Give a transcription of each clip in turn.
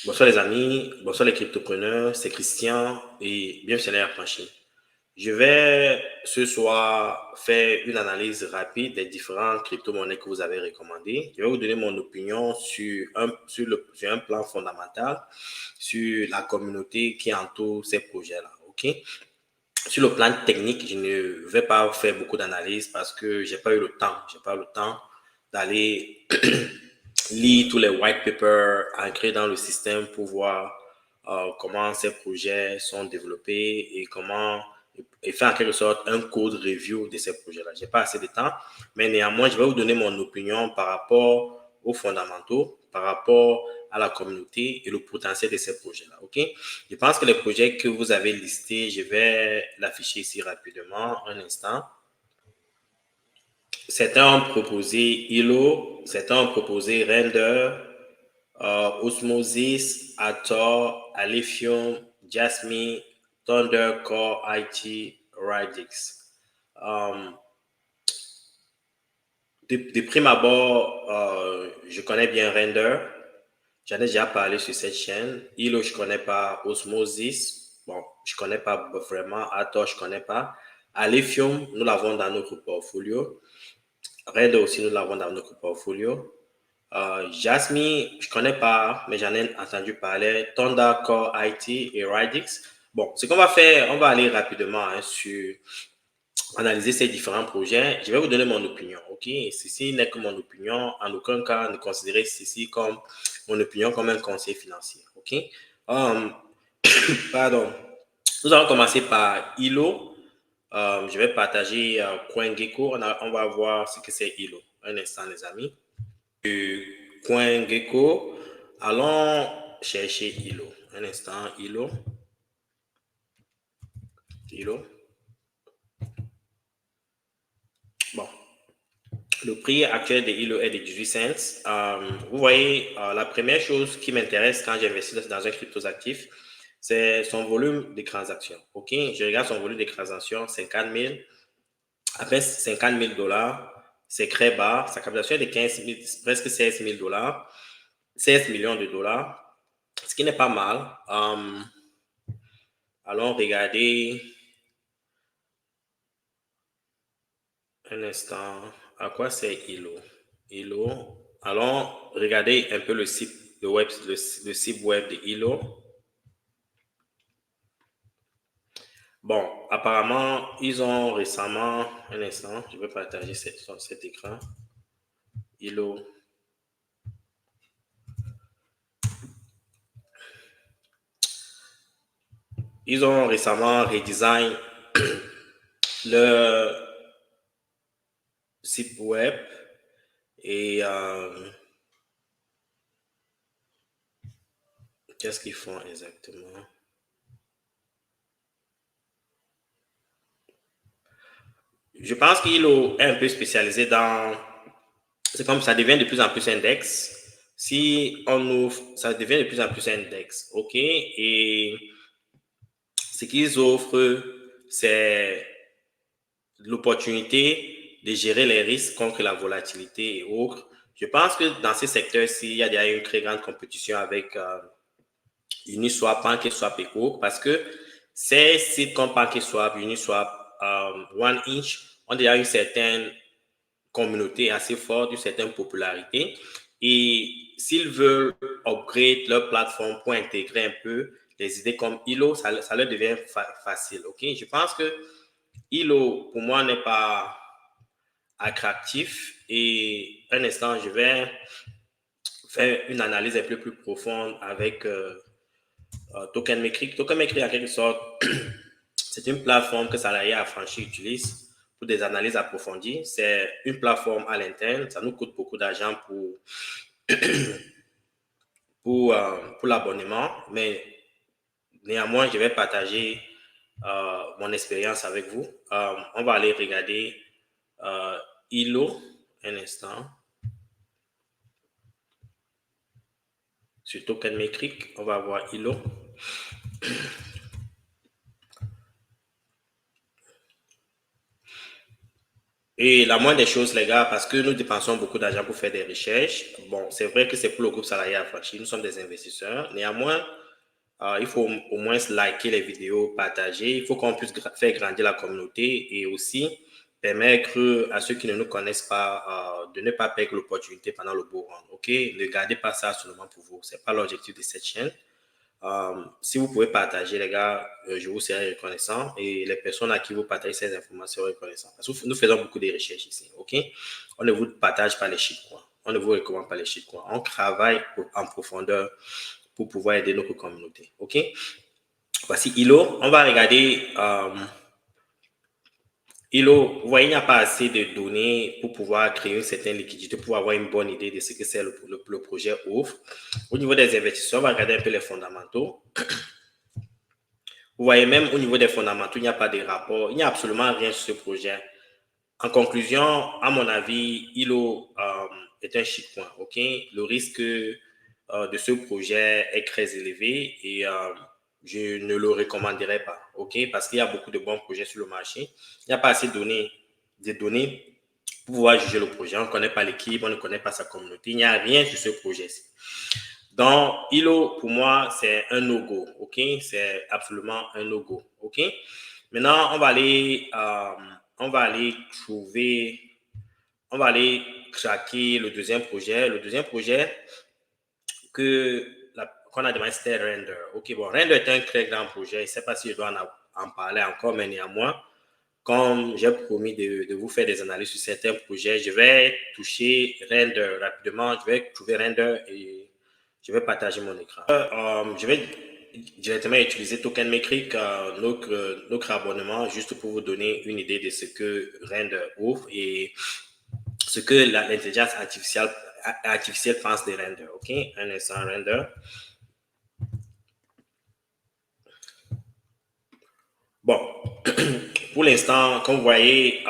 Bonsoir les amis, bonsoir les cryptopreneurs, c'est Christian et bienvenue sur l'Affranchi. Je vais ce soir faire une analyse rapide des différentes crypto-monnaies que vous avez recommandées. Je vais vous donner mon opinion sur un plan fondamental, sur la communauté qui entoure ces projets-là. OK? Sur le plan technique, je ne vais pas faire beaucoup d'analyse parce que j'ai pas eu le temps. J'ai pas eu le temps d'aller lire tous les white papers ancrés dans le système pour voir comment ces projets sont développés et comment et faire en quelque sorte un code review de ces projets-là. Je n'ai pas assez de temps, mais néanmoins, je vais vous donner mon opinion par rapport aux fondamentaux, par rapport à la communauté et le potentiel de ces projets-là. OK? Je pense que les projets que vous avez listés, je vais l'afficher ici rapidement, un instant. Certains ont proposé ILO, certains ont proposé Render, Osmosis, Ator, Alephium, Jasmine, Thunder, Core, IT, Radix. De prime abord, je connais bien Render. J'en ai déjà parlé sur cette chaîne. ILO, je ne connais pas. Osmosis, bon, je ne connais pas vraiment. Ator, je ne connais pas. Alephium, nous l'avons dans notre portfolio. Render aussi, nous l'avons dans notre portfolio. Jasmine, je ne connais pas, mais j'en ai entendu parler. Thunder, Core, IT et Radix. Bon, ce qu'on va faire, on va aller rapidement sur analyser ces différents projets. Je vais vous donner mon opinion, ok? Ceci n'est que mon opinion. En aucun cas, ne considérez ceci comme mon opinion comme un conseil financier, ok? Pardon. Nous allons commencer par ILO. Je vais partager CoinGecko. On va voir ce que c'est ILO. Un instant, les amis. CoinGecko. Allons chercher ILO. Un instant, ILO. ILO. Bon. Le prix actuel de ILO est de 18 cents. Vous voyez, la première chose qui m'intéresse quand j'investis dans un crypto-actif, c'est son volume de transactions. OK? Je regarde son volume de transactions, 50 000. Après 50 000 $, c'est très bas. Sa capitalisation est de 15 000, presque 16 000 $, 16 millions de dollars, ce qui n'est pas mal. Allons regarder un instant à quoi c'est ILO. ILO. Allons regarder un peu le site, le site web de ILO. Bon, apparemment, ils ont récemment, un instant, je vais partager cet écran. ILO. Ils ont récemment redesign le site web et qu'est-ce qu'ils font exactement? Je pense qu'ILO est un peu spécialisé dans... C'est comme ça devient de plus en plus index. Si on ouvre, ça devient de plus en plus index. OK? Et ce qu'ils offrent, c'est l'opportunité de gérer les risques contre la volatilité et autres. Je pense que dans ces secteurs-ci, il y a déjà une très grande compétition avec Uniswap, PancakeSwap et autres parce que ces sites comme PancakeSwap, Uniswap, OneInch ont déjà une certaine communauté assez forte, une certaine popularité. Et s'ils veulent upgrade leur plateforme pour intégrer un peu les idées comme ILO, ça leur devient facile. OK? Je pense que ILO, pour moi, n'est pas attractif. Et un instant, je vais faire une analyse un peu plus profonde avec TokenMetric. TokenMetric, en quelque sorte, c'est une plateforme que Salarié Affranchi utilise pour des analyses approfondies. C'est une plateforme à l'interne. Ça nous coûte beaucoup d'argent pour l'abonnement, mais néanmoins, je vais partager mon expérience avec vous. On va aller regarder ILO un instant. Sur TokenMetric, on va voir ILO. Et la moindre des choses, les gars, parce que nous dépensons beaucoup d'argent pour faire des recherches. Bon, c'est vrai que c'est pour le groupe salarié affranchi. Nous sommes des investisseurs. Néanmoins, il faut au moins liker les vidéos, partager. Il faut qu'on puisse faire grandir la communauté et aussi permettre à ceux qui ne nous connaissent pas de ne pas perdre l'opportunité pendant le beau run. OK? Ne gardez pas ça seulement pour vous. Ce n'est pas l'objectif de cette chaîne. Si vous pouvez partager, les gars, je vous serai reconnaissant. Et les personnes à qui vous partagez ces informations seront reconnaissants. Parce que nous faisons beaucoup de recherches ici. OK? On ne vous partage pas les shitcoins. On ne vous recommande pas les shitcoins. On travaille en profondeur pour pouvoir aider notre communauté. OK? Voici Ilo. On va regarder Ilo. Vous voyez, il n'y a pas assez de données pour pouvoir créer une certaine liquidité, pour avoir une bonne idée de ce que c'est le projet offre. Au niveau des investisseurs, on va regarder un peu les fondamentaux. Vous voyez, même au niveau des fondamentaux, il n'y a pas de rapport. Il n'y a absolument rien sur ce projet. En conclusion, à mon avis, Ilo est un shitcoin. OK? Le risque de ce projet est très élevé et je ne le recommanderais pas. OK? Parce qu'il y a beaucoup de bons projets sur le marché. Il n'y a pas assez de données pour pouvoir juger le projet. On ne connaît pas l'équipe, on ne connaît pas sa communauté. Il n'y a rien sur ce projet-ci. Donc, Ilo, pour moi, c'est un no-go. OK? C'est absolument un no-go. OK? Maintenant, on va aller craquer le deuxième projet. Le deuxième projet qu'on a demandé, c'était Render. OK, bon, Render est un très grand projet. Je ne sais pas si je dois en parler encore, mais néanmoins, comme j'ai promis de vous faire des analyses sur certains projets, je vais toucher Render rapidement. Je vais trouver Render et je vais partager mon écran. Je vais directement utiliser Token Metric, notre abonnement, juste pour vous donner une idée de ce que Render offre et ce que l'intelligence artificielle pense des Render. OK? Un instant, Render. Bon, pour l'instant, comme vous voyez,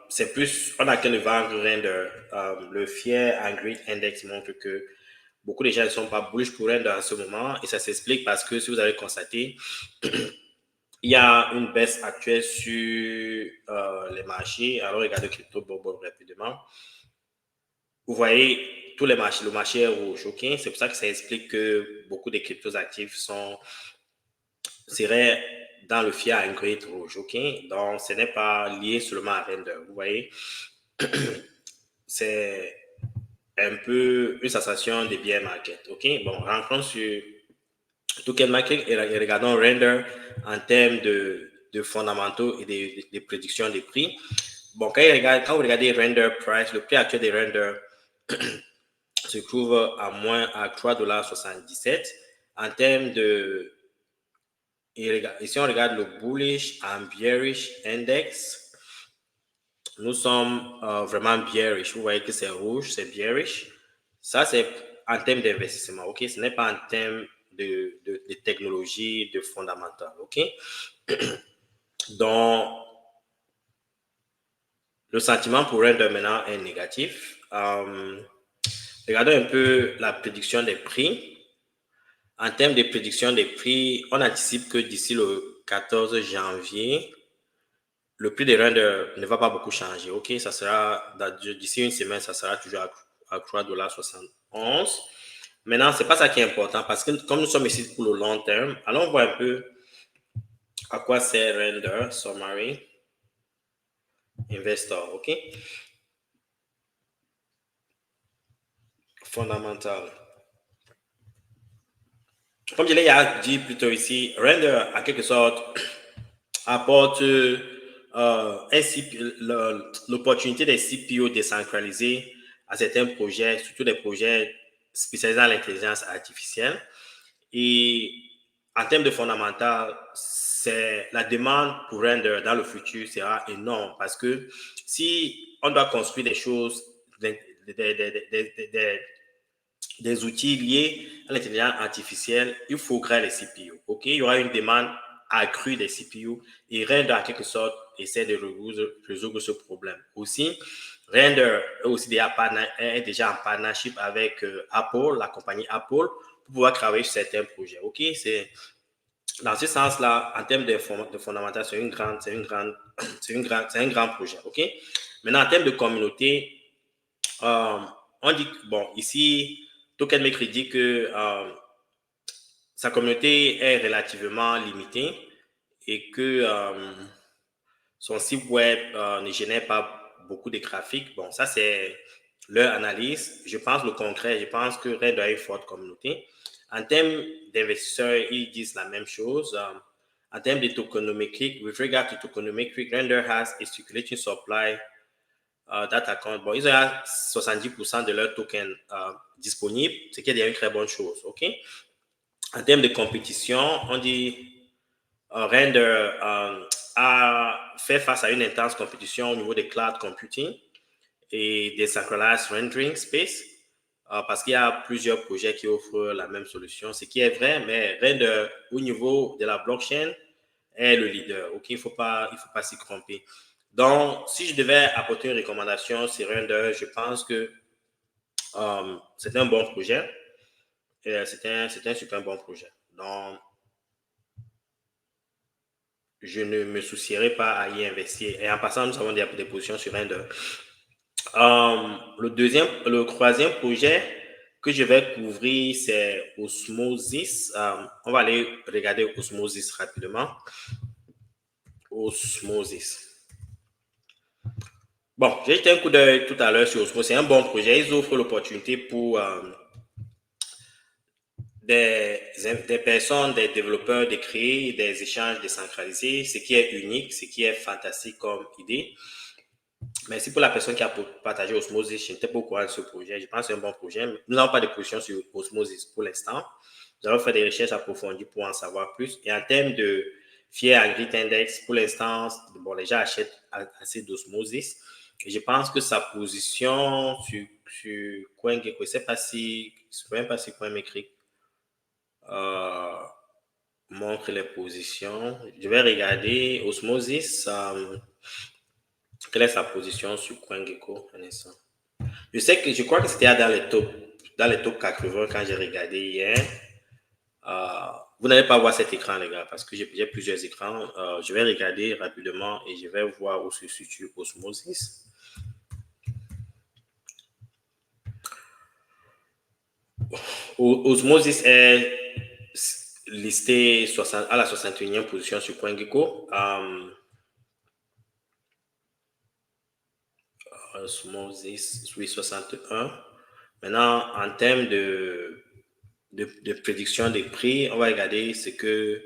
c'est plus, on a qu'à le vendre Render. Le Fear and Greed Index montre que beaucoup de gens ne sont pas bullish pour Render en ce moment et ça s'explique parce que si vous avez constaté, il y a une baisse actuelle sur les marchés. Alors, regardez Crypto Bobo rapidement. Vous voyez, tous les marchés, le marché est rouge. OK? C'est pour ça que ça explique que beaucoup de cryptos actifs seraient dans le Fear and Greed rouge. OK? Donc, ce n'est pas lié seulement à Render. Vous voyez, c'est un peu une sensation de bear market. OK? Bon, rentrons sur Token Market et regardons Render en termes de fondamentaux et de prédictions des prix. Bon, quand vous regardez Render Price, le prix actuel des Render se trouve à moins à 3,77 $. En termes de... Et si on regarde le bullish and bearish index, nous sommes vraiment bearish. Vous voyez que c'est rouge, c'est bearish. Ça, c'est en termes d'investissement. OK? Ce n'est pas en termes de technologie, de fondamental. OK? Donc, le sentiment pour Render maintenant est négatif. Regardons un peu la prédiction des prix. En termes de prédiction des prix, on anticipe que d'ici le 14 janvier, le prix des Render ne va pas beaucoup changer. OK, ça sera d'ici une semaine, ça sera toujours à 3,71 $. Maintenant, ce n'est pas ça qui est important parce que comme nous sommes ici pour le long terme, allons voir un peu à quoi sert Render Summary Investor. OK, fondamental. Comme je l'ai dit plus tôt ici, Render, en quelque sorte, apporte l'opportunité des CPO décentralisés à certains projets, surtout des projets spécialisés dans l'intelligence artificielle. Et en termes de fondamental, la demande pour Render dans le futur sera énorme parce que si on doit construire des choses, des outils liés à l'intelligence artificielle, il faudra les CPU. OK? Il y aura une demande accrue des CPU et Render, en quelque sorte, essaie de résoudre ce problème. Aussi, Render est déjà en partnership avec Apple, la compagnie Apple, pour pouvoir travailler sur certains projets. OK? C'est dans ce sens-là, en termes de fondamentaux, c'est un grand projet. OK? Maintenant, en termes de communauté, on dit, bon, ici, TokenMaker dit que sa communauté est relativement limitée et que son site web ne génère pas beaucoup de trafic. Bon, ça, c'est leur analyse. Je pense le concret, je pense que Red a une forte communauté. En termes d'investisseurs, ils disent la même chose. En termes de tokenomics, with regard to tokenomics, Render has a circulating supply that account. Bon, ils ont 70% de leurs tokens disponibles, ce qui est déjà une très bonne chose. OK? En termes de compétition, on dit Render a fait face à une intense compétition au niveau des cloud computing et des synchronized rendering space parce qu'il y a plusieurs projets qui offrent la même solution, ce qui est vrai, mais Render au niveau de la blockchain est le leader. OK, il faut pas s'y tromper. Donc, si je devais apporter une recommandation sur Render, je pense que c'est un bon projet. C'est un super bon projet. Donc, je ne me soucierai pas à y investir. Et en passant, nous avons des positions sur Render. Le troisième projet que je vais couvrir, c'est Osmosis. On va aller regarder Osmosis rapidement. Osmosis. Bon, j'ai jeté un coup d'œil tout à l'heure sur Osmosis. C'est un bon projet. Ils offrent l'opportunité pour des personnes, des développeurs de créer des échanges décentralisés, ce qui est unique, ce qui est fantastique comme idée. Merci pour la personne qui a partagé Osmosis. Je n'étais pas au courant de ce projet. Je pense que c'est un bon projet. Nous n'avons pas de position sur Osmosis pour l'instant. Nous allons faire des recherches approfondies pour en savoir plus. Et en termes de Fier Agrit Index, pour l'instant, bon, les gens achètent assez d'Osmosis. Et je pense que sa position sur CoinGecko, je ne sais pas si, CoinMetric montre les positions. Je vais regarder Osmosis. Quelle est sa position sur CoinGecko? Je crois que c'était dans les top 80 quand j'ai regardé hier. Vous n'allez pas voir cet écran, les gars, parce que j'ai plusieurs écrans. Je vais regarder rapidement et je vais voir où se situe Osmosis. Osmosis est listé à la 61e position sur CoinGecko. Osmosis, oui, 61. Maintenant, en termes de prédiction des prix, on va regarder ce que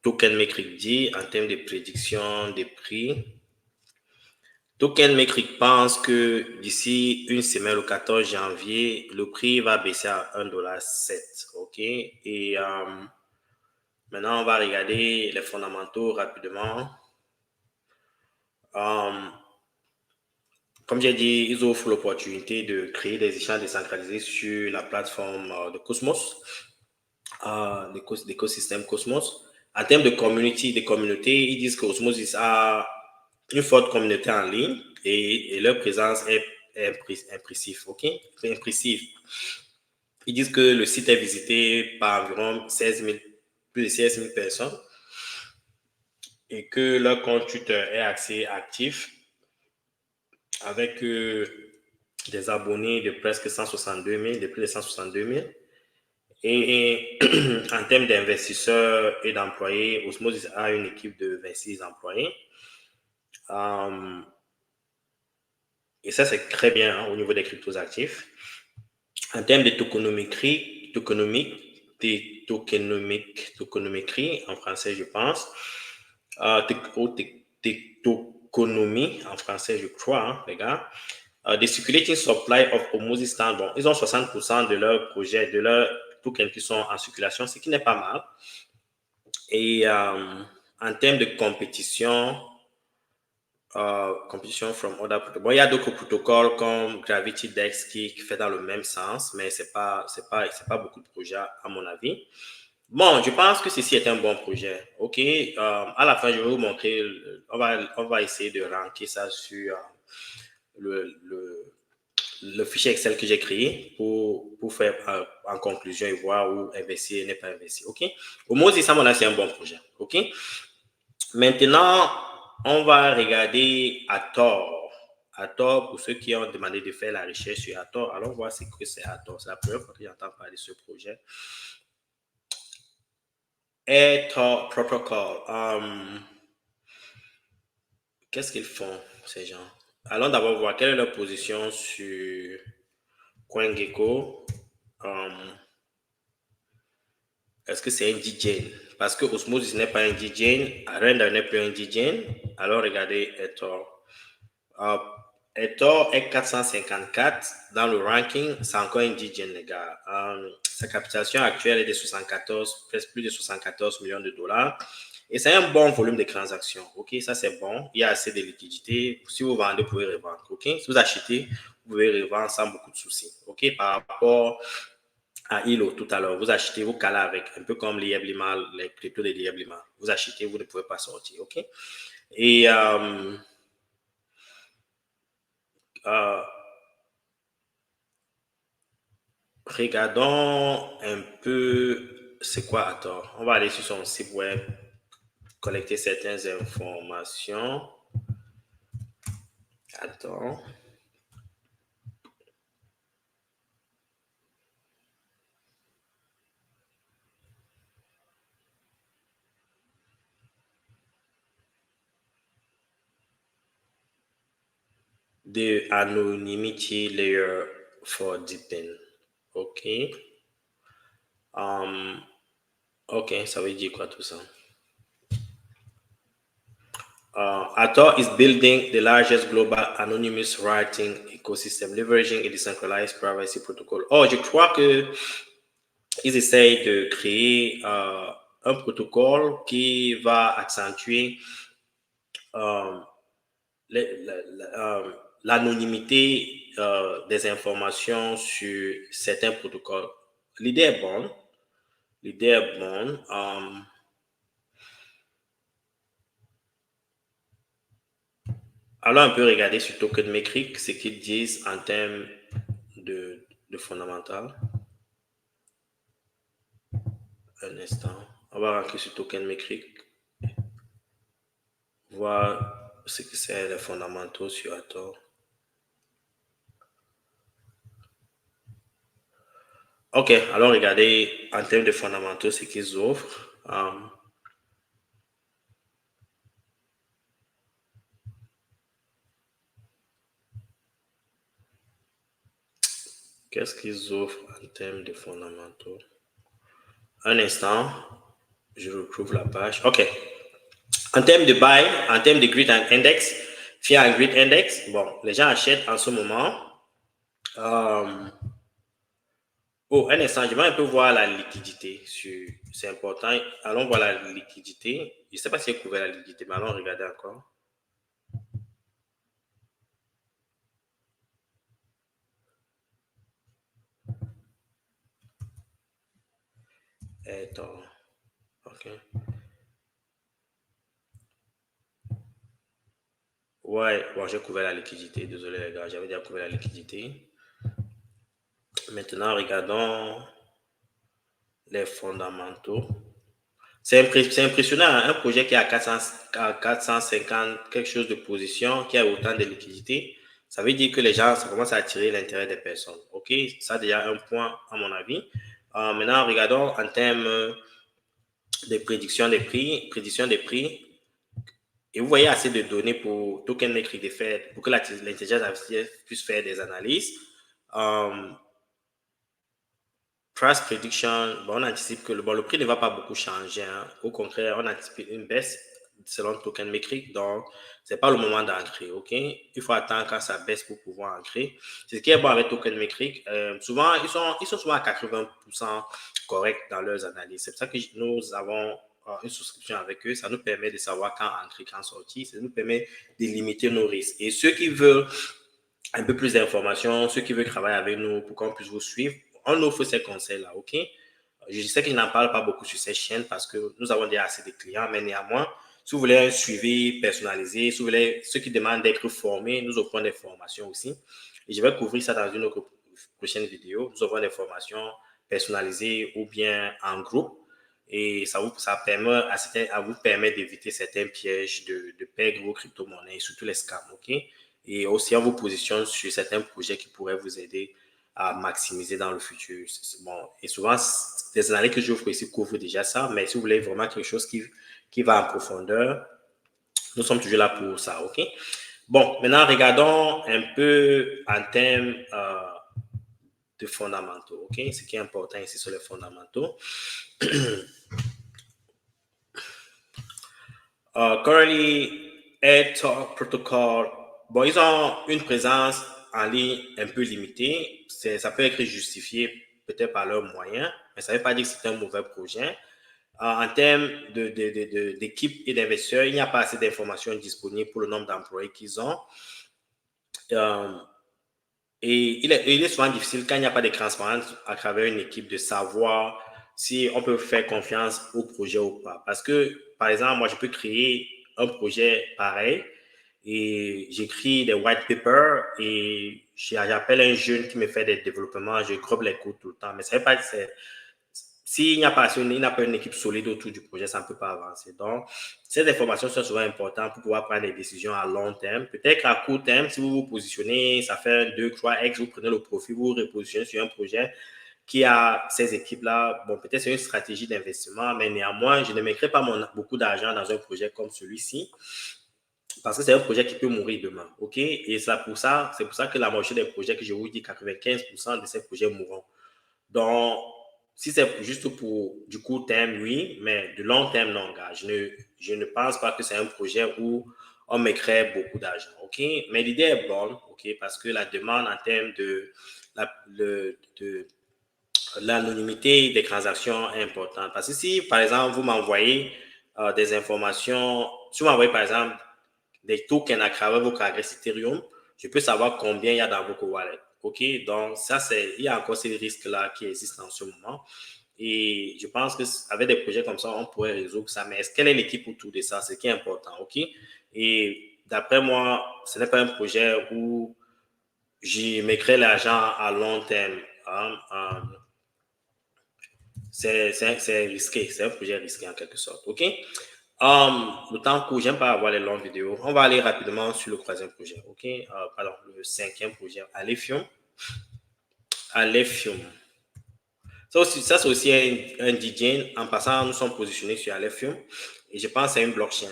TokenMetric dit en termes de prédiction des prix. TokenMetric pense que d'ici une semaine, le 14 janvier, le prix va baisser à 1,07 $. OK? Et maintenant, on va regarder les fondamentaux rapidement. Comme j'ai dit, ils offrent l'opportunité de créer des échanges décentralisés sur la plateforme de Cosmos, l'écosystème Cosmos. En termes de communauté, ils disent que Osmosis a une forte communauté en ligne et leur présence est impressive. OK? Impressive. Ils disent que le site est visité par environ plus de 16 000 personnes et que leur compte Twitter est assez actif avec des abonnés de presque 162 000, de plus de 162 000. Et en termes d'investisseurs et d'employés, Osmosis a une équipe de 26 employés. Et ça, c'est très bien au niveau des cryptos actifs. En termes de tokenomics, en français, je pense. Tokenomie, en français, je crois, les gars. The circulating supply of Osmosis stand, bon, ils ont 60% de leurs projets, de leurs tokens qui sont en circulation, ce qui n'est pas mal. Et en termes de compétition from other protocols. Bon, il y a d'autres protocoles comme Gravity Dex qui fait dans le même sens, mais c'est pas beaucoup de projets à mon avis. Bon, je pense que ceci est un bon projet. OK, à la fin, je vais vous montrer, on va essayer de ranker ça sur le fichier Excel que j'ai créé pour faire en conclusion et voir où investir et ne pas investir. OK, au moins, ça, c'est un bon projet. OK, maintenant, On va regarder Hathor. Hathor, pour ceux qui ont demandé de faire la recherche sur Hathor, allons voir ce que c'est Hathor. C'est la première fois que j'entends parler de ce projet. Hathor Protocol. Qu'est-ce qu'ils font, ces gens? Allons d'abord voir quelle est leur position sur CoinGecko. Est-ce que c'est un DJ? Parce que Osmosis n'est pas un DJ, Render n'est plus un DJ. Alors regardez Hathor. Hathor est 454 dans le ranking, c'est encore un DJ, les gars. Sa capitalisation actuelle est de 74, presque plus de 74 millions de dollars. Et c'est un bon volume de transactions. OK, ça c'est bon. Il y a assez de liquidité. Si vous vendez, vous pouvez revendre. OK, si vous achetez, vous pouvez revendre sans beaucoup de soucis. OK, par rapport à ILO tout à l'heure, vous achetez, vous calez avec, un peu comme les cryptos de Liablima. Vous achetez, vous ne pouvez pas sortir. OK, et regardons un peu c'est quoi Hathor. On va aller sur son site web, collecter certaines informations. Hathor. The anonymity layer for deepen. OK. OK, ça veut dire quoi tout ça? Hathor is building the largest global anonymous writing ecosystem, leveraging a decentralized privacy protocol. Oh, je crois que ils essayent de créer un protocole qui va accentuer l'anonymité des informations sur certains protocoles. L'idée est bonne. L'idée est bonne. Alors, on peut regarder sur Token Metric ce qu'ils disent en termes de fondamental. Un instant. On va rentrer sur Token Metric. Voir ce que c'est les fondamentaux sur Hathor. OK, alors regardez en termes de fondamentaux ce qu'ils offrent. Qu'est-ce qu'ils offrent en termes de fondamentaux? Un instant, je retrouve la page. OK. En termes de buy, en termes de grid index, Fear and Grid Index, bon, les gens achètent en ce moment. Oh, un instant, je vais un peu voir la liquidité. C'est important. Allons voir la liquidité. Je ne sais pas si j'ai couvert la liquidité, mais allons regarder encore. Attends. OK. Ouais, bon, j'ai couvert la liquidité. Désolé, les gars, j'avais déjà couvert la liquidité. Maintenant, regardons les fondamentaux. C'est impressionnant, hein, un projet qui a 450 quelque chose de position, qui a autant de liquidité. Ça veut dire que les gens, ça commence à attirer l'intérêt des personnes. OK, ça déjà un point à mon avis. Maintenant, regardons en termes de prédiction des prix. Et vous voyez assez de données pour Token Metric de faire, pour que l'intelligence artificielle puisse faire des analyses. Price prediction, bon, on anticipe que le prix ne va pas beaucoup changer. Hein. Au contraire, on anticipe une baisse selon Token Metric. Donc, ce n'est pas le moment d'entrer. OK? Il faut attendre quand ça baisse pour pouvoir entrer. C'est ce qui est bon avec Token Metric. Souvent, ils sont souvent à 80% corrects dans leurs analyses. C'est pour ça que nous avons une souscription avec eux. Ça nous permet de savoir quand entrer, quand sortir. Ça nous permet de limiter nos risques. Et ceux qui veulent un peu plus d'informations, ceux qui veulent travailler avec nous pour qu'on puisse vous suivre, on offre ces conseils-là, OK? Je sais que je n'en parle pas beaucoup sur ces chaînes parce que nous avons déjà assez de clients, mais néanmoins, si vous voulez un suivi personnalisé, si vous voulez ceux qui demandent d'être formés, nous offrons des formations aussi. Et je vais couvrir ça dans une prochaine vidéo. Nous offrons des formations personnalisées ou bien en groupe. et ça vous permet d'éviter certains pièges de perdre vos crypto-monnaies, surtout les scams, ok? Et aussi, on vous positionne sur certains projets qui pourraient vous aider à maximiser dans le futur. Bon, et souvent, les analyses que j'offre ici couvrent déjà ça, mais si vous voulez vraiment quelque chose qui va en profondeur, nous sommes toujours là pour ça, ok? Bon, maintenant, regardons un peu en termes de fondamentaux, ok? Ce qui est important ici sur les fondamentaux. Currently, AirTalk Protocol, bon, ils ont une présence en ligne un peu limitée. Ça peut être justifié peut-être par leurs moyens, mais ça ne veut pas dire que c'est un mauvais projet. En termes d'équipe et d'investisseurs, il n'y a pas assez d'informations disponibles pour le nombre d'employés qu'ils ont. Et il est souvent difficile quand il n'y a pas de transparence à travers une équipe de savoir si on peut faire confiance au projet ou pas. Parce que, par exemple, moi, je peux créer un projet pareil et j'écris des white papers et j'appelle un jeune qui me fait des développements, je crobe les codes tout le temps. Mais ça veut pas dire s'il n'y a pas une équipe solide autour du projet, ça ne peut pas avancer. Donc, ces informations sont souvent importantes pour pouvoir prendre des décisions à long terme. Peut-être qu'à court terme, si vous vous positionnez, ça fait 2, 3X, vous prenez le profit, vous vous repositionnez sur un projet qui a ces équipes-là. Bon, peut-être c'est une stratégie d'investissement, mais néanmoins, je ne mettrai pas beaucoup d'argent dans un projet comme celui-ci parce que c'est un projet qui peut mourir demain. OK? Et c'est pour ça que la moitié des projets que je vous dis, 95% de ces projets mourront. Donc, si c'est juste pour du court terme, oui, mais de long terme, non, gars. Je ne pense pas que c'est un projet où on mettrait beaucoup d'argent, OK? Mais l'idée est bonne, OK? Parce que la demande en termes de l'anonymité des transactions est importante. Parce que si, par exemple, vous m'envoyez des informations, si vous m'envoyez, par exemple, des tokens à travers vos adresses Ethereum, je peux savoir combien il y a dans vos wallets. OK? Donc, il y a encore ces risques-là qui existent en ce moment. Et je pense qu'avec des projets comme ça, on pourrait résoudre ça. Mais quelle est l'équipe autour de ça? C'est ce qui est important. OK? Et d'après moi, ce n'est pas un projet où j'y mettrai l'argent à long terme. C'est risqué. C'est un projet risqué en quelque sorte. OK? Le temps court, j'aime pas avoir les longues vidéos. On va aller rapidement sur le troisième projet. OK? Pardon, le cinquième projet, Alephium. Alephium. Ça c'est aussi un DJ. En passant, nous sommes positionnés sur Alephium. Et je pense que c'est une blockchain.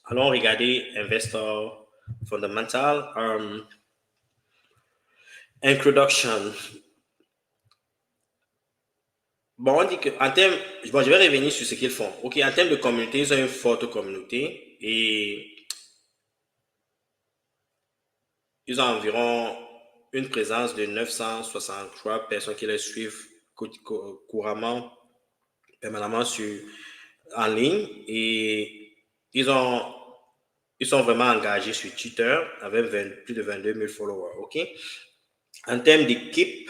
Allons regarder Investor Fundamental. Introduction. Bon, on dit qu'en termes, bon, je vais revenir sur ce qu'ils font. OK, en termes de communauté, ils ont une forte communauté et ils ont environ une présence de 963 personnes qui les suivent couramment, permanemment en ligne et ils sont vraiment engagés sur Twitter avec plus de 22 000 followers. OK? En termes d'équipe,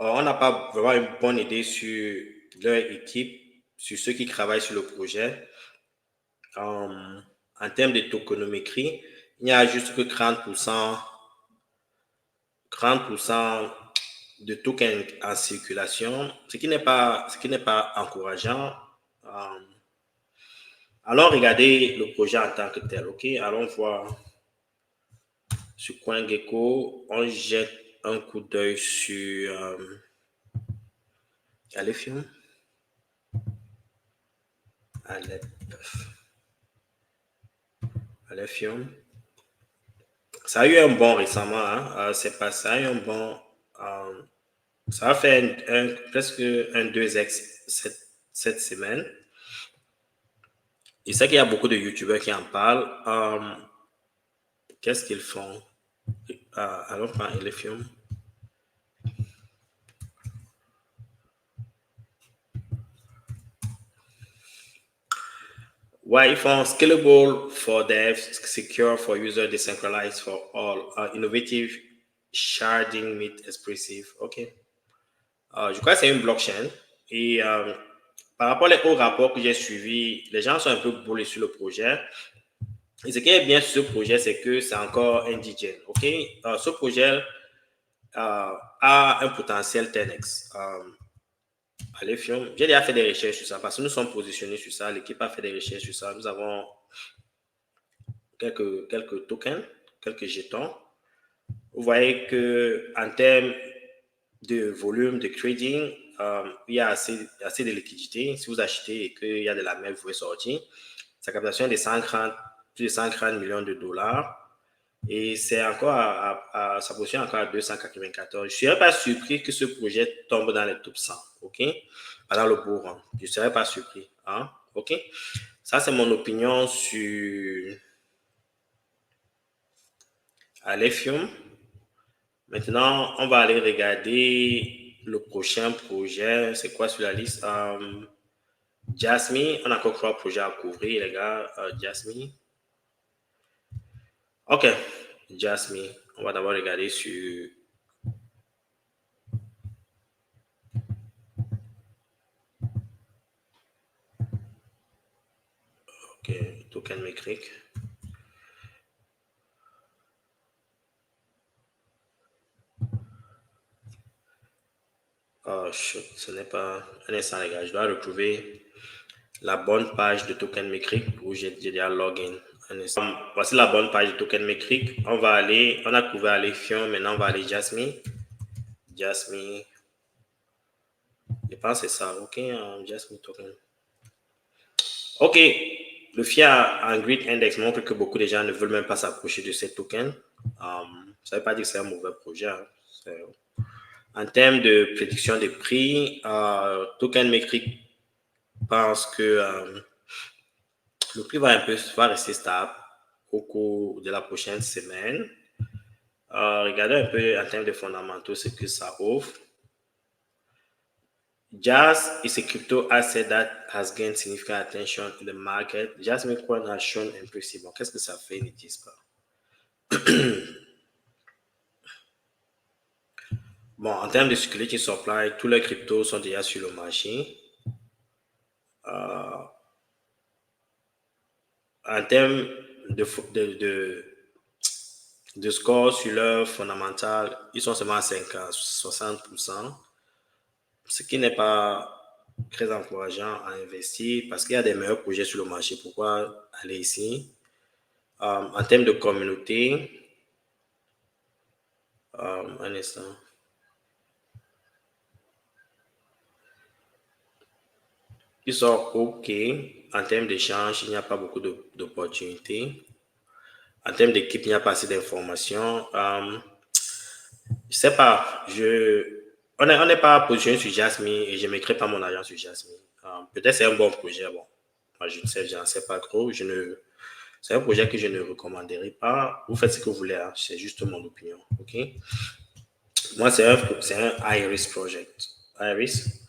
on n'a pas vraiment une bonne idée sur leur équipe, sur ceux qui travaillent sur le projet. En termes de tokenomimétrie, il n'y a juste que 30% de tokens en circulation, ce qui n'est pas encourageant. Allons regarder le projet en tant que tel. OK? Allons voir sur CoinGecko. On jette un coup d'œil sur Alephium. Alephium. Ça a eu un bon récemment. Hein? C'est pas ça. A eu un bon. Ça a fait presque un 2x cette semaine. Je sais qu'il y a beaucoup de YouTubeurs qui en parlent. Qu'est-ce qu'ils font? Allons prendre Alephium. Ouais, ils font scalable for devs, secure for users, decentralized for all, innovative, sharding, meet, expressive. OK. Je crois que c'est une blockchain. Et par rapport au rapport que j'ai suivi, les gens sont un peu boulés sur le projet. Et ce qui est bien sur ce projet, c'est que c'est encore indigène. OK? Ce projet a un potentiel 10x. Alephium. J'ai déjà fait des recherches sur ça parce que nous sommes positionnés sur ça. L'équipe a fait des recherches sur ça. Nous avons quelques tokens, quelques jetons. Vous voyez qu'en termes de volume de trading, il y a assez de liquidité. Si vous achetez et qu'il y a de la mer, vous pouvez sortir. Sa captation est de plus de 130 millions de dollars. Et c'est encore sa position encore à 294. Je ne serais pas surpris que ce projet tombe dans les top 100, OK? Pendant le beau run. Je ne serais pas surpris, hein? OK? Ça, c'est mon opinion sur Alephium. Maintenant, on va aller regarder le prochain projet. C'est quoi sur la liste? Jasmine. On a encore 3 projets à couvrir, les gars. Jasmine. OK. Jasmine. On va d'abord regarder sur OK, token métrique. Oh, ce n'est pas un instant, les gars. Je dois retrouver la bonne page de token métrique où j'ai déjà login. Voici la bonne page de token métrique. On a couvert Alephium, maintenant on va aller Jasmine. Jasmine. Je pense que c'est ça. OK, Jasmine token. OK. Le FIA en Grid Index montre que beaucoup de gens ne veulent même pas s'approcher de ces tokens. Ça ne veut pas dire que c'est un mauvais projet. Hein. En termes de prédiction des prix, Token Metric pense que le prix va rester stable au cours de la prochaine semaine. Regardez un peu en termes de fondamentaux ce que ça offre. Jazz is a crypto asset that has gained significant attention in the market. Jasmine Coin has shown impressive. Bon, qu'est-ce que ça fait, ils ne disent pas. Bon, en termes de security supply, tous les cryptos sont déjà sur le marché. En termes de score sur leur fondamental, ils sont seulement à 60%, ce qui n'est pas très encourageant à investir parce qu'il y a des meilleurs projets sur le marché. Pourquoi aller ici? En termes de communauté, un instant. Ils sont OK. En termes d'échange, il n'y a pas beaucoup d'opportunités. En termes d'équipe, il n'y a pas assez d'informations. Je sais pas. On n'est pas positionné sur Jasmine et je ne mettrai pas mon argent sur Jasmine. Peut-être c'est un bon projet. Bon, moi, je n'en sais pas trop. C'est un projet que je ne recommanderais pas. Vous faites ce que vous voulez. Hein. C'est juste mon opinion. OK? Moi, c'est un Iris project. Iris.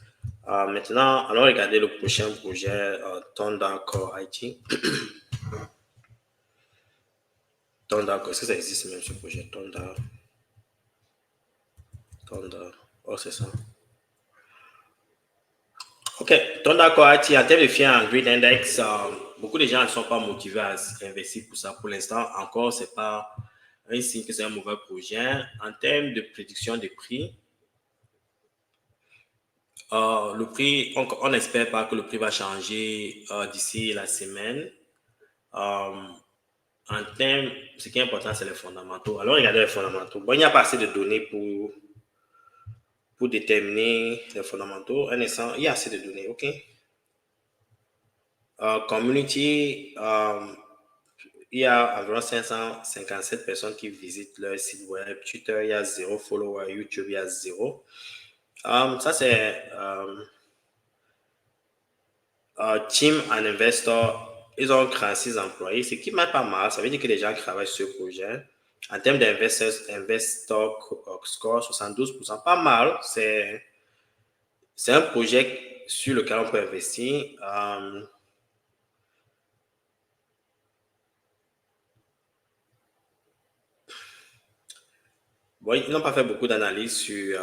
Maintenant, allons regarder le prochain projet Thunder Core IT. Thunder Core, est-ce que ça existe même ce projet Thunder? Oh, c'est ça. OK. Thunder Core IT, en termes de fier en Grid Index, beaucoup de gens ne sont pas motivés à investir pour ça. Pour l'instant, encore, ce n'est pas un signe que c'est un mauvais projet. En termes de prédiction des prix, le prix, on n'espère pas que le prix va changer d'ici la semaine. En termes, ce qui est important, c'est les fondamentaux. Alors, regardez les fondamentaux. Bon, il n'y a pas assez de données pour déterminer les fondamentaux. Un instant, il y a assez de données, OK? Community, il y a environ 557 personnes qui visitent leur site web. Twitter, il y a 0 follower. YouTube, il y a 0. Ça, c'est Team and Investor. Ils ont 36 employés, ce qui n'est pas mal. Ça veut dire que les gens travaillent sur ce projet. En termes d'investor score, 72%, pas mal. C'est un projet sur lequel on peut investir. Bon, ils n'ont pas fait beaucoup d'analyses sur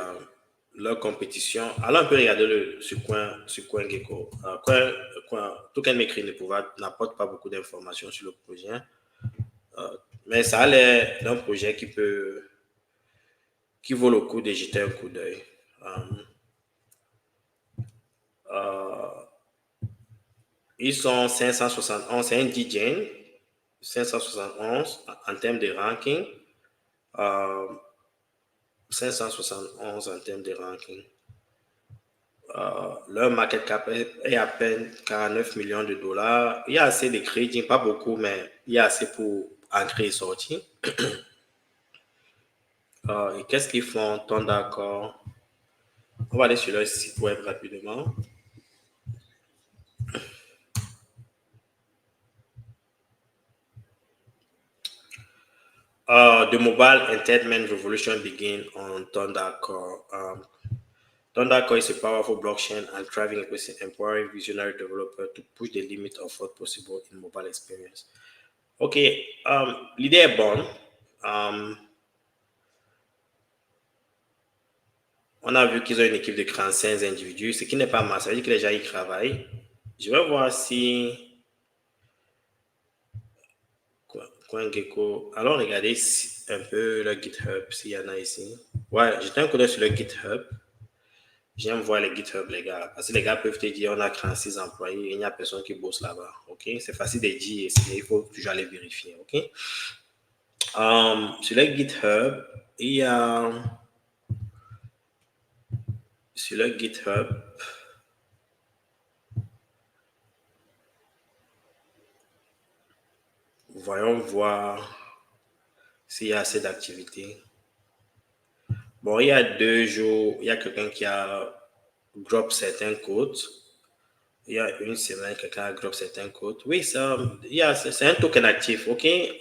leur compétition. Alors, on peut regarder sur CoinGecko. Token Maker n'apporte pas beaucoup d'informations sur le projet. Mais ça a l'air d'un projet qui vaut le coup de jeter un coup d'œil. Ils sont 571, c'est un DJ, 571 en termes de ranking. Euh, 571 en termes de ranking. Leur market cap est à peine 49 millions de dollars. Il y a assez de crédits, pas beaucoup, mais il y a assez pour entrer et sortir. Et qu'est-ce qu'ils font? Ton d'accord? On va aller sur leur site web rapidement. The mobile entertainment revolution begin on Thundercore. Thundercore is a powerful blockchain and thriving ecosystem empowering visionary developers to push the limit of what possible in mobile experience. Ok, l'idée est bonne. On a vu qu'ils ont une équipe de 45 individus, ce qui n'est pas mal. Ça veut dire que les gens y travaillent. Je vais voir si CoinGecko. Alors, regardez un peu le GitHub, s'il y en a ici. Ouais, j'étais un coup d'œil sur le GitHub. J'aime voir les GitHub, les gars. Parce que les gars peuvent te dire, on a 36 employés et il n'y a personne qui bosse là-bas. OK? C'est facile de dire, mais il faut toujours aller vérifier. OK? Sur le GitHub, il y a... Sur le GitHub, voyons voir s'il y a assez d'activités. Bon, il y a 2 jours, il y a quelqu'un qui a drop certains codes. Il y a une semaine, quelqu'un a drop certains codes. Oui, c'est un token actif, OK? Ouais,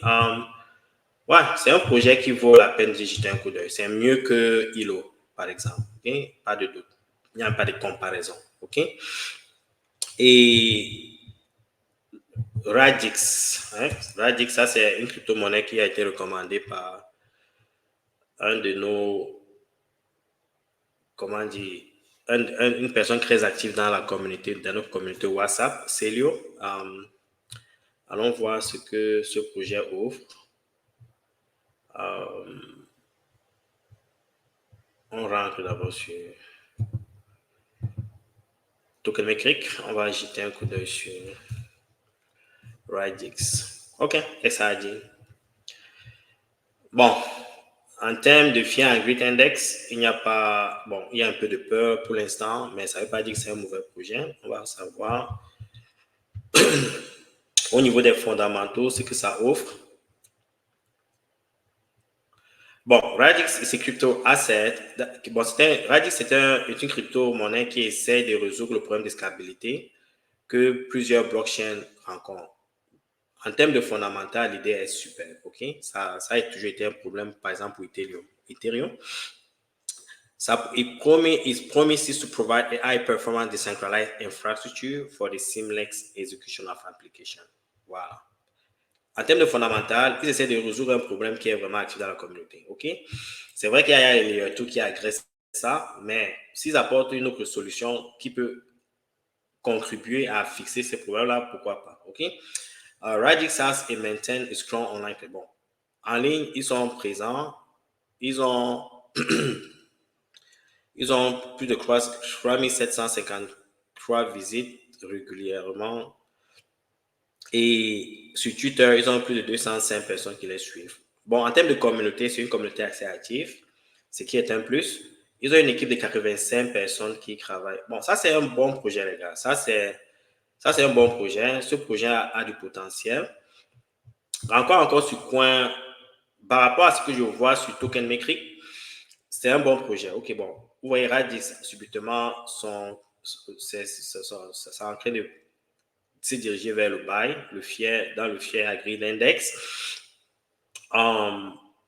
c'est un projet qui vaut la peine de jeter un coup d'œil. C'est mieux que ILO, par exemple. OK? Pas de doute. Il n'y a pas de comparaison. OK? Et Radix. Hein? Radix, ça, c'est une crypto-monnaie qui a été recommandée par un de nos, comment dire, une personne très active dans la communauté, dans notre communauté WhatsApp, Célio. Allons voir ce que ce projet offre. On rentre d'abord sur Tokenmetric. On va jeter un coup d'œil sur Radix. OK, qu'est-ce que ça a dit? Bon, en termes de Fear and Greed Index, il n'y a pas... Bon, il y a un peu de peur pour l'instant, mais ça ne veut pas dire que c'est un mauvais projet. On va savoir au niveau des fondamentaux ce que ça offre. Bon, Radix, c'est crypto asset. Bon, Radix, c'est une crypto-monnaie qui essaie de résoudre le problème de scalabilité que plusieurs blockchains rencontrent. En termes de fondamental, l'idée est super, ok? Ça a toujours été un problème, par exemple, pour Ethereum. It promises to provide a high-performance decentralized infrastructure for the seamless execution of application. Voilà. En termes de fondamental, ils essaient de résoudre un problème qui est vraiment actif dans la communauté, ok? C'est vrai qu'il y a les tout qui agressent ça, mais s'ils apportent une autre solution qui peut contribuer à fixer ces problèmes-là, pourquoi pas, ok? Radix has et maintain a strong online. Bon, en ligne, ils sont présents. Ils ont, ils ont plus de 3753 visites régulièrement. Et sur Twitter, ils ont plus de 205 personnes qui les suivent. Bon, en termes de communauté, c'est une communauté assez active, ce qui est un plus. Ils ont une équipe de 85 personnes qui travaillent. Bon, ça, c'est un bon projet, les gars. Ça, c'est un bon projet. Ce projet a du potentiel. Encore sur Coin, par rapport à ce que je vois sur Token Metric, c'est un bon projet. OK, bon. Vous voyez, Radix, subitement, c'est en train de se diriger vers le buy, dans le Fear and Greed Index.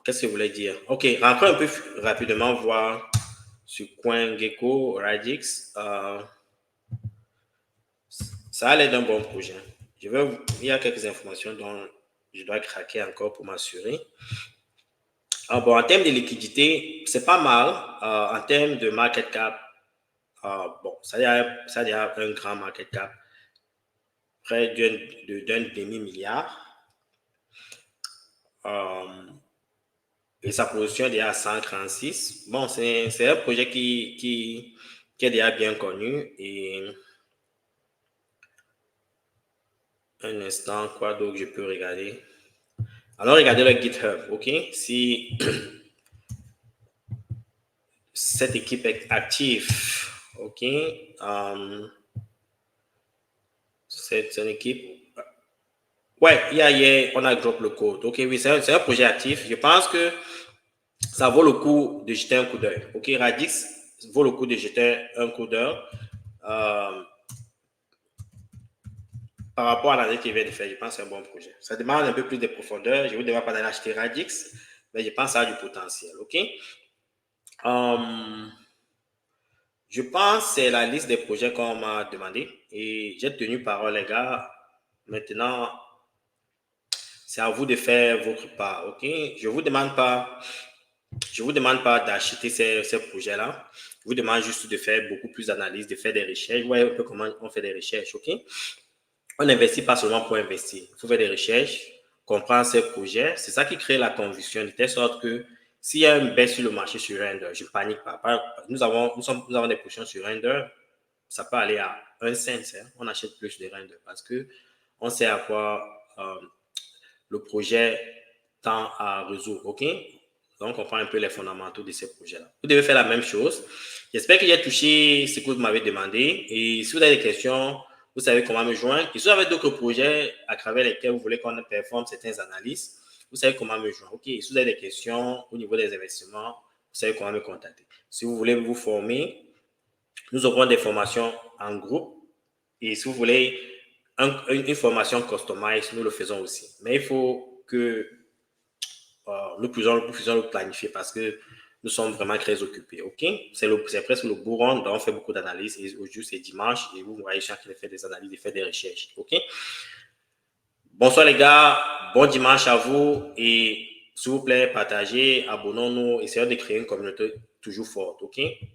Qu'est-ce que je voulais dire? OK, rentrons un peu rapidement voir sur CoinGecko, Radix. Ça a l'air d'un bon projet. Il y a quelques informations dont je dois craquer encore pour m'assurer. Bon, en termes de liquidité, c'est pas mal. En termes de market cap, bon, ça a un grand market cap, près d'un demi-milliard. Et sa position est déjà à 136. Bon, c'est un projet qui est déjà bien connu et Un instant, quoi donc je peux regarder? Alors, regardez le GitHub, OK? Si cette équipe est active, OK? C'est une équipe. Ouais, on a drop le code. OK, oui, c'est un projet actif. Je pense que ça vaut le coup de jeter un coup d'œil. OK, Radix vaut le coup de jeter un coup d'œil. Par rapport à l'année qu'il vient de faire, je pense que c'est un bon projet. Ça demande un peu plus de profondeur. Je ne vous demande pas d'aller acheter Radix, mais je pense que ça a du potentiel. OK? Je pense que c'est la liste des projets qu'on m'a demandé et j'ai tenu parole, les gars. Maintenant, c'est à vous de faire votre part. OK? Je ne vous demande pas d'acheter ces projets-là. Je vous demande juste de faire beaucoup plus d'analyse, de faire des recherches. Vous voyez un peu comment on fait des recherches. OK? On n'investit pas seulement pour investir. Il faut faire des recherches, comprendre ces projets. C'est ça qui crée la conviction, de telle sorte que s'il y a une baisse sur le marché sur Render, je ne panique pas. Nous avons des positions sur Render, ça peut aller à 1 cent. Hein. On achète plus de Render parce qu'on sait à quoi le projet tend à résoudre. OK? Donc, on prend un peu les fondamentaux de ces projets-là. Vous devez faire la même chose. J'espère que j'ai touché ce que vous m'avez demandé. Et si vous avez des questions, vous savez comment me joindre. Et si vous avez d'autres projets à travers lesquels vous voulez qu'on performe certaines analyses, vous savez comment me joindre. OK? Et si vous avez des questions au niveau des investissements, vous savez comment me contacter. Si vous voulez vous former, nous offrons des formations en groupe. Et si vous voulez une formation customisée, nous le faisons aussi. Mais il faut que nous puissions le planifier parce que nous sommes vraiment très occupés. OK? C'est presque le bout rond, donc on fait beaucoup d'analyses. Et aujourd'hui, c'est dimanche et vous voyez chacun fait des analyses et fait des recherches. OK? Bonsoir les gars, bon dimanche à vous et s'il vous plaît, partagez, abonnons-nous, essayons de créer une communauté toujours forte. OK?